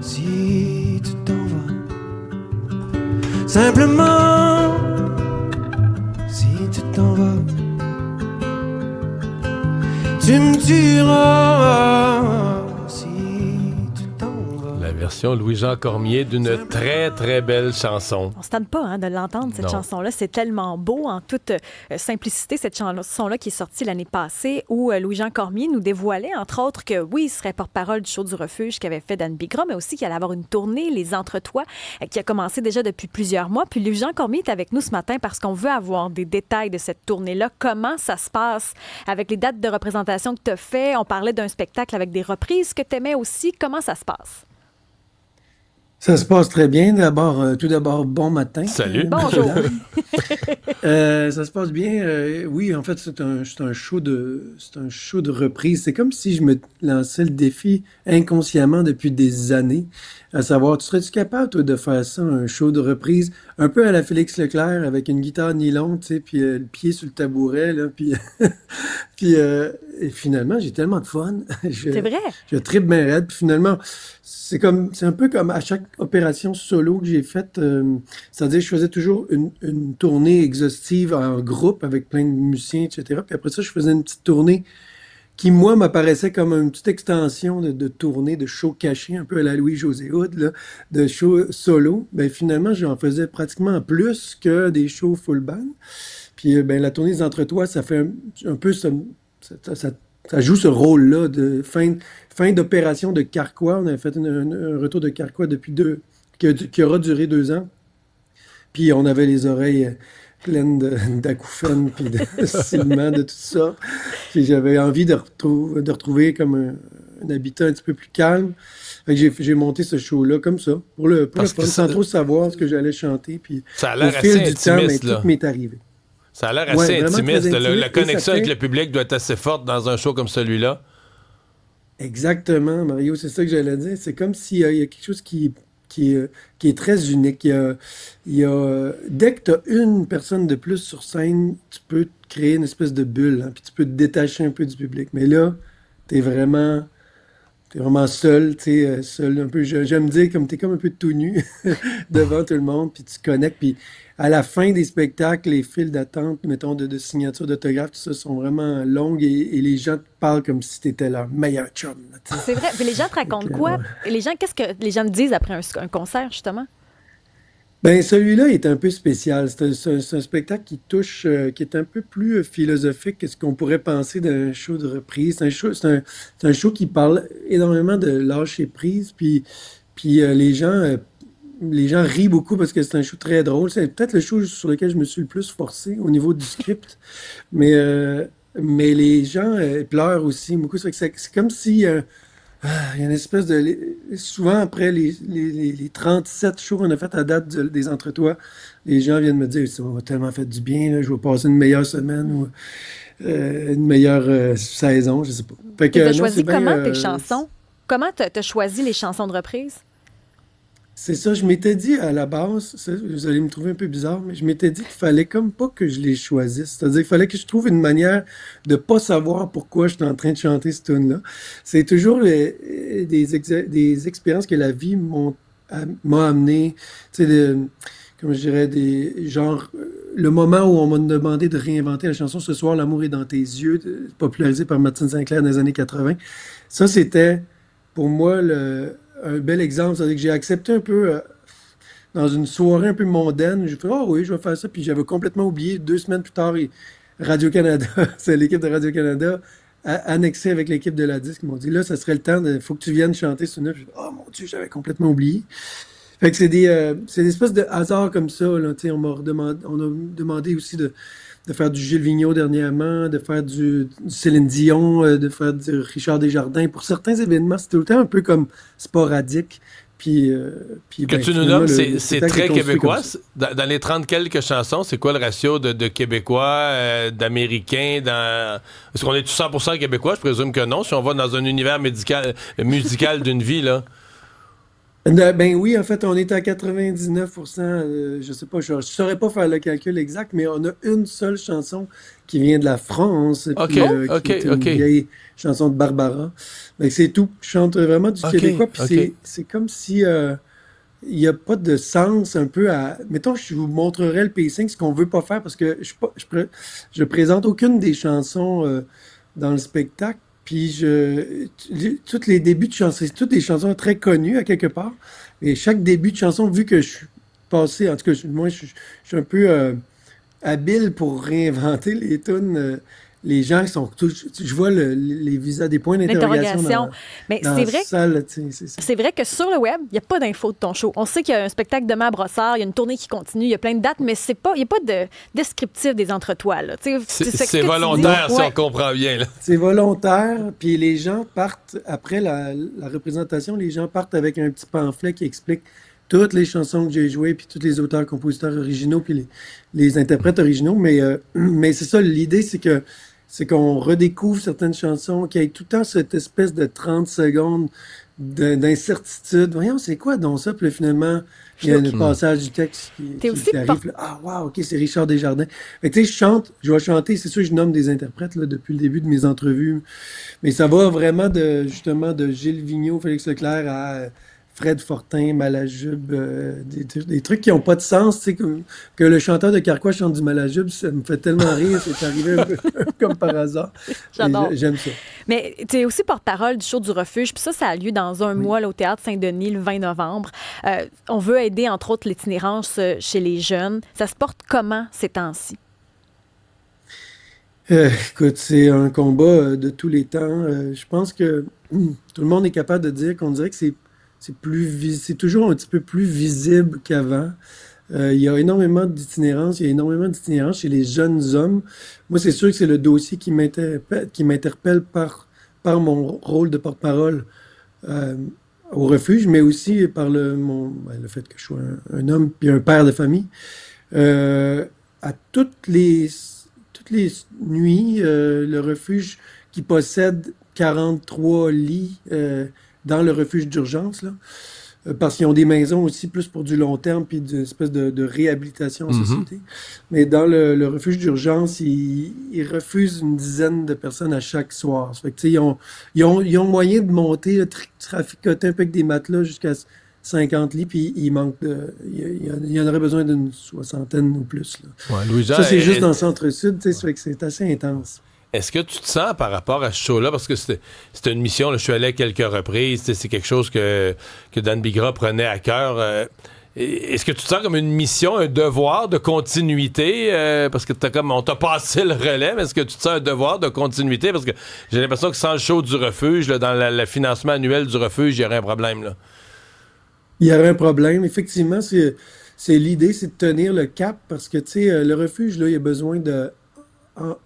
si tu t'en vas. Simplement, si tu t'en vas, tu me tueras si tu t'en vas. La version Louis-Jean Cormier d'une très, très belle chanson. On ne se tente pas de l'entendre, cette chanson-là. C'est tellement beau, en toute simplicité, cette chanson-là qui est sortie l'année passée, où Louis-Jean Cormier nous dévoilait, entre autres, que oui, il serait porte-parole du show du Refuge qu'avait fait Dan Bigra, mais aussi qu'il allait avoir une tournée, Les Entretois, qui a commencé déjà depuis plusieurs mois. Puis Louis-Jean Cormier est avec nous ce matin parce qu'on veut avoir des détails de cette tournée-là. Comment ça se passe avec les dates de représentation que tu as fait? On parlait d'un spectacle avec des reprises que tu aimais aussi. Comment ça se passe? Ça se passe très bien. Tout d'abord, bon matin. Salut. Bonjour. Ça se passe bien. Oui, en fait, c'est un show de reprise. C'est comme si je me lançais le défi inconsciemment depuis des années, à savoir, serais-tu capable, toi, de faire ça, un show de reprise, un peu à la Félix Leclerc, avec une guitare nylon, tu sais, puis le pied sur le tabouret, là, puis et finalement, j'ai tellement de fun. C'est vrai? Je tripe bien raide, puis finalement, c'est un peu comme à chaque opération solo que j'ai faite, c'est-à-dire je faisais toujours une tournée exhaustive en groupe avec plein de musiciens, etc. Puis après ça, je faisais une petite tournée qui, moi, m'apparaissait comme une petite extension de tournée, de show caché, un peu à la Louis-José Hood, là, de show solo. Ben finalement, j'en faisais pratiquement plus que des shows full band. Puis ben, la tournée des Entretois, ça fait un peu ça joue ce rôle-là de fin d'opération de Carquois. On avait fait un retour de Carquois qui aura duré 2 ans. Puis on avait les oreilles pleines d'acouphènes puis de sifflements, de tout ça. Puis j'avais envie de retrouver comme un habitat un petit peu plus calme. Fait que j'ai monté ce show-là comme ça, pour le fun, sans trop savoir ce que j'allais chanter. Puis ça a l'air au fil assez du temps, intimiste, là. tout m'est arrivé. Ça a l'air assez intimiste. La connexion fait... avec le public doit être assez forte dans un show comme celui-là. Exactement, Mario, c'est ça que j'allais dire. C'est comme s'il y a quelque chose qui est très unique. Dès que tu as une personne de plus sur scène, tu peux créer une espèce de bulle, hein, puis tu peux te détacher un peu du public. Mais là, t'es vraiment seul, seul un peu. J'aime dire comme t'es comme un peu tout nu devant tout le monde, puis tu connectes. Puis à la fin des spectacles, les files d'attente, mettons, de signature d'autographe, tout ça, sont vraiment longues et les gens te parlent comme si t'étais leur meilleur chum. Là, c'est vrai. Mais les gens te racontent quoi? Ouais. Qu'est-ce que les gens te disent après un concert, justement? Ben celui-là est un peu spécial. C'est un spectacle qui touche, qui est un peu plus philosophique que ce qu'on pourrait penser d'un show de reprise. C'est un show qui parle énormément de lâcher prise, puis les gens rient beaucoup parce que c'est un show très drôle. C'est peut-être le show sur lequel je me suis le plus forcé au niveau du script, mais les gens pleurent aussi beaucoup. C'est comme si il y a une espèce de... Souvent, après les 37 shows qu'on a fait à date des Entretois, les gens viennent me dire « Ça m'a tellement fait du bien, là, je vais passer une meilleure semaine ou une meilleure saison, je sais pas. » Tu as choisi comment tes chansons? Comment tu as choisi les chansons de reprise? C'est ça, je m'étais dit à la base, vous allez me trouver un peu bizarre, mais je m'étais dit qu'il fallait comme pas que je les choisisse. C'est-à-dire qu'il fallait que je trouve une manière de pas savoir pourquoi je suis en train de chanter cette tune-là. C'est toujours des expériences que la vie m'a amené, tu sais, comme je dirais, le moment où on m'a demandé de réinventer la chanson Ce soir, l'amour est dans tes yeux, popularisée par Martine Sinclair dans les années 80. Ça, c'était pour moi un bel exemple, c'est-à-dire que j'ai accepté un peu dans une soirée un peu mondaine, j'ai fait « Ah oui, je vais faire ça », puis j'avais complètement oublié. 2 semaines plus tard, Radio-Canada, c'est l'équipe de Radio-Canada, annexée avec l'équipe de la disque, ils m'ont dit « Là, ça serait le temps, faut que tu viennes chanter ce neuf ». J'ai dit « Oh mon Dieu, j'avais complètement oublié ». Fait que c'est des espèces de hasards comme ça, là, on a demandé aussi de faire du Gilles Vigneault dernièrement, de faire du Céline Dion, de faire du Richard Desjardins. Pour certains événements, c'est tout le temps un peu comme sporadique. Puis que tu nous nommes, c'est très québécois. Dans les 30 quelques chansons, c'est quoi le ratio de Québécois, d'Américains? Est-ce qu'on est tous 100% Québécois? Je présume que non. Si on va dans un univers musical d'une vie, là. Ben oui, en fait, on est à 99%. Je sais pas, je saurais pas faire le calcul exact, mais on a une seule chanson qui vient de la France, OK, puis OK, qui est une OK. vieille chanson de Barbara. Ben, c'est tout. Je chante vraiment du OK, québécois, puis OK. c'est comme si il n'y a pas de sens un peu à. Mettons, je vous montrerai le pacing, ce qu'on veut pas faire, parce que je présente aucune des chansons dans le spectacle. Puis tous les débuts de chansons, c'est toutes des chansons très connues à quelque part. Et chaque début de chanson, vu que je suis passé, en tout cas, moi, je suis un peu habile pour réinventer les tunes. Les gens qui sont tous, je vois les visages, des points d'interrogation Mais dans c'est la vrai, salle. C'est ça. c'est vrai que sur le web, il n'y a pas d'infos de ton show. On sait qu'il y a un spectacle demain à Brossard, il y a une tournée qui continue, il y a plein de dates, mais il n'y a pas de descriptif des entretoiles. Là. C'est volontaire, si on comprend bien. Là. C'est volontaire, puis les gens partent, après la représentation, les gens partent avec un petit pamphlet qui explique toutes les chansons que j'ai jouées, puis tous les auteurs, compositeurs originaux, puis les interprètes originaux. Mais c'est ça, l'idée, c'est qu'on redécouvre certaines chansons, qu'il y ait tout le temps cette espèce de 30 secondes d'incertitude. Voyons, c'est quoi donc ça? Puis là, finalement, il y a le passage du texte qui arrive. Là, ah, wow, OK, c'est Richard Desjardins. Fait que, tu sais, je vais chanter, c'est sûr, je nomme des interprètes là, depuis le début de mes entrevues. Mais ça va vraiment justement de Gilles Vigneault, Félix Leclerc à Fred Fortin, Malajube, des trucs qui n'ont pas de sens, tu sais, que le chanteur de Carquois chante du Malajube, ça me fait tellement rire, c'est arrivé un peu comme par hasard. J'adore. J'aime ça. Mais tu es aussi porte-parole du show du Refuge, puis ça a lieu dans un mois là, au Théâtre Saint-Denis, le 20 novembre. On veut aider, entre autres, l'itinérance chez les jeunes. Ça se porte comment ces temps-ci? Écoute, c'est un combat de tous les temps. Je pense que tout le monde est capable de dire qu'on dirait que c'est toujours un petit peu plus visible qu'avant. Il y a énormément d'itinérance, chez les jeunes hommes. Moi, c'est sûr que c'est le dossier qui m'interpelle par mon rôle de porte-parole au refuge, mais aussi par le fait que je sois un homme puis un père de famille. À toutes les nuits, le refuge qui possède 43 lits dans le refuge d'urgence, là, parce qu'ils ont des maisons aussi plus pour du long terme puis d'une espèce de réhabilitation en société. Mais dans le refuge d'urgence, ils refusent une dizaine de personnes à chaque soir. Ça fait que, ils ont moyen de monter, traficoter un peu avec des matelas jusqu'à 50 lits, puis il y en aurait besoin d'une 60aine ou plus. Là. Ouais, Louis-Jean, ça, c'est juste dans le centre-sud, ça fait que c'est assez intense. Est-ce que tu te sens par rapport à ce show-là, parce que c'était une mission, là, je suis allé à quelques reprises, c'est quelque chose que Dan Bigra prenait à cœur. Est-ce que tu te sens comme une mission, un devoir de continuité? Parce que on t'a passé le relais, mais est-ce que tu te sens un devoir de continuité? Parce que j'ai l'impression que sans le show du refuge, là, dans le financement annuel du refuge, il y aurait un problème. Là. Il y aurait un problème. Effectivement, c'est l'idée, c'est de tenir le cap, parce que, tu sais, le refuge, là, il y a besoin de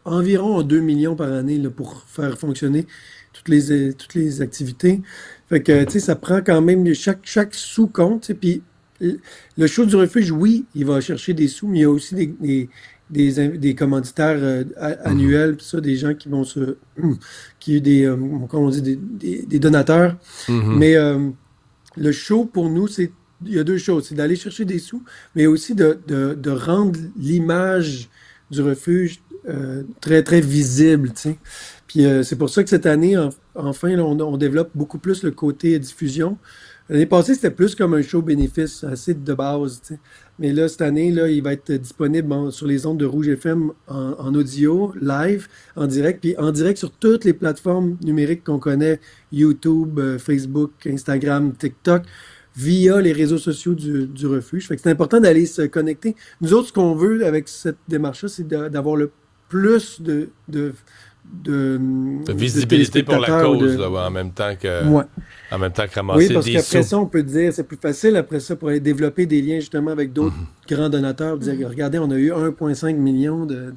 environ 2 millions par année là, pour faire fonctionner toutes les activités. Fait que, tu sais, ça prend quand même chaque sous compte. Puis le show du refuge, oui, il va chercher des sous, mais il y a aussi des commanditaires annuels, pis ça, des gens qui vont comment on dit, des donateurs. Mais le show, pour nous, il y a deux choses. C'est d'aller chercher des sous, mais aussi de rendre l'image du refuge très, très visible, tu sais. Puis c'est pour ça que cette année, enfin, là, on développe beaucoup plus le côté diffusion. L'année passée, c'était plus comme un show bénéfice, assez de base, tu sais. Mais là, cette année, là, il va être disponible sur les ondes de Rouge FM en audio, live, en direct, puis en direct sur toutes les plateformes numériques qu'on connaît, YouTube, Facebook, Instagram, TikTok, via les réseaux sociaux du refuge. Fait que c'est important d'aller se connecter. Nous autres, ce qu'on veut avec cette démarche-là, c'est d'avoir le plus de visibilité pour la cause, là, en même temps que ramasser oui, parce des qu'après sous. ça, on peut dire, c'est plus facile après ça pour aller développer des liens justement avec d'autres grands donateurs. Dire, regardez, on a eu 1,5 million de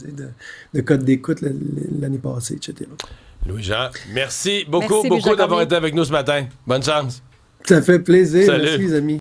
codes d'écoute l'année passée, etc. Louis-Jean, merci beaucoup d'avoir été avec nous ce matin. Bonne chance. Ça fait plaisir. Salut. Merci, les amis.